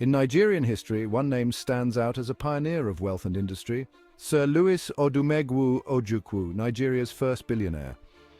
In Nigerian history, one name stands out as a pioneer of wealth and industry: Sir Louis Odumegwu Ojukwu, Nigeria's first billionaire.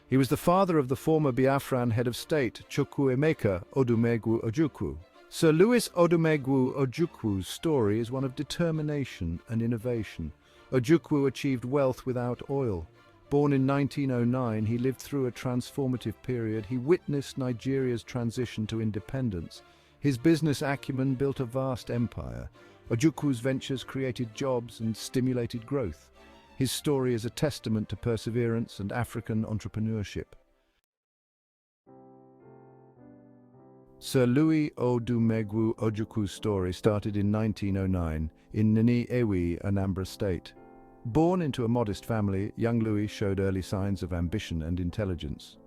He was the father of the former Biafran head of state, Chukwuemeka Odumegwu Ojukwu. Sir Louis Odumegwu Ojukwu's story is one of determination and innovation. Ojukwu achieved wealth without oil. Born in 1909, he lived through a transformative period. He witnessed Nigeria's transition to independence. His business acumen built a vast empire. Ojukwu's ventures created jobs and stimulated growth. His story is a testament to perseverance and African entrepreneurship. Sir Louis Odumegwu Ojukwu's story started in 1909 in Nni-Ewi, Anambra State. Born into a modest family, young Louis showed early signs of ambition and intelligence.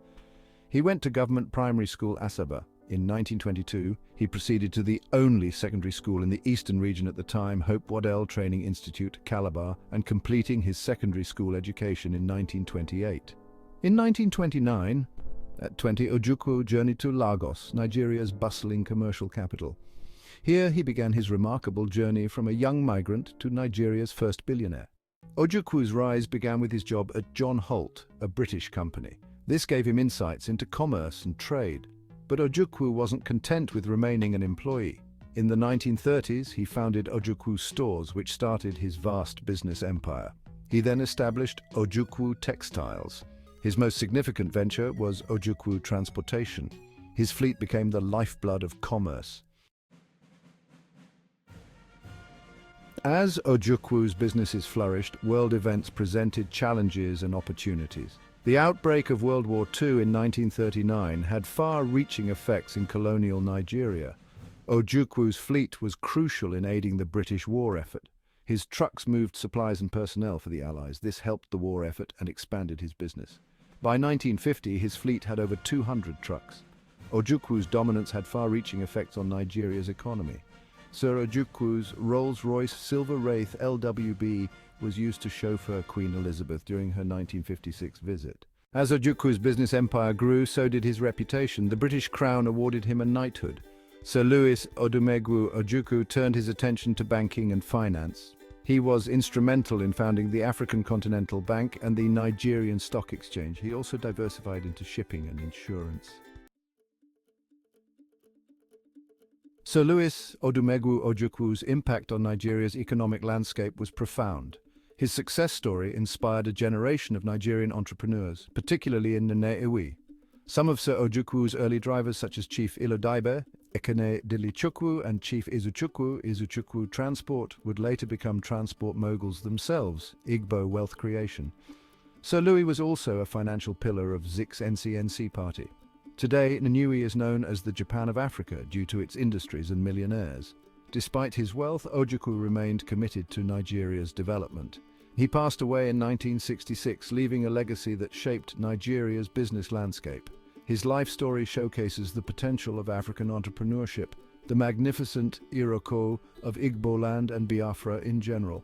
He went to government primary school Achebe. In 1922, he proceeded to the only secondary school in the eastern region at the time, Hope Waddell Training Institute, Calabar, and completing his secondary school education in 1928. In 1929, at 20, Ojukwu journeyed to Lagos, Nigeria's bustling commercial capital. Here he began his remarkable journey from a young migrant to Nigeria's first billionaire. Ojukwu's rise began with his job at John Holt, a British company. This gave him insights into commerce and trade. But Ojukwu wasn't content with remaining an employee. In the 1930s, he founded Ojukwu Stores, which started his vast business empire. He then established Ojukwu Textiles. His most significant venture was Ojukwu Transportation. His fleet became the lifeblood of commerce. As Ojukwu's businesses flourished, world events presented challenges and opportunities. The outbreak of World War II in 1939 had far-reaching effects in colonial Nigeria. Ojukwu's fleet was crucial in aiding the British war effort. His trucks moved supplies and personnel for the Allies. This helped the war effort and expanded his business. By 1950, his fleet had over 200 trucks. Ojukwu's dominance had far-reaching effects on Nigeria's economy. Sir Ojukwu's Rolls-Royce Silver Wraith LWB was used to chauffeur Queen Elizabeth during her 1956 visit. As Ojukwu's business empire grew, so did his reputation. The British Crown awarded him a knighthood. Sir Louis Odumegwu Ojukwu turned his attention to banking and finance. He was instrumental in founding the African Continental Bank and the Nigerian Stock Exchange. He also diversified into shipping and insurance. Sir Louis Odumegwu Ojukwu's impact on Nigeria's economic landscape was profound. His success story inspired a generation of Nigerian entrepreneurs, particularly in Nne-Iwi. Some of Sir Ojukwu's early drivers, such as Chief Ilodaibe, Ekene Dilichukwu, and Chief Izuchukwu Transport, would later become transport moguls themselves, Igbo wealth creation. Sir Louis was also a financial pillar of Zik's NCNC party. Today, Nne-Iwi is known as the Japan of Africa due to its industries and millionaires. Despite his wealth, Ojukwu remained committed to Nigeria's development. He passed away in 1966, leaving a legacy that shaped Nigeria's business landscape. His life story showcases the potential of African entrepreneurship, the magnificent Iroko of Igbo land and Biafra in general.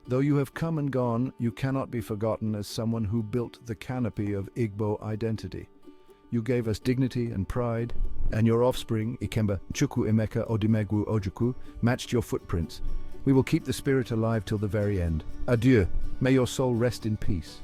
Though you have come and gone, you cannot be forgotten as someone who built the canopy of Igbo identity. You gave us dignity and pride, and your offspring, Ikemba Chukwuemeka Odumegwu Ojukwu, matched your footprints. We will keep the spirit alive till the very end. Adieu. May your soul rest in peace.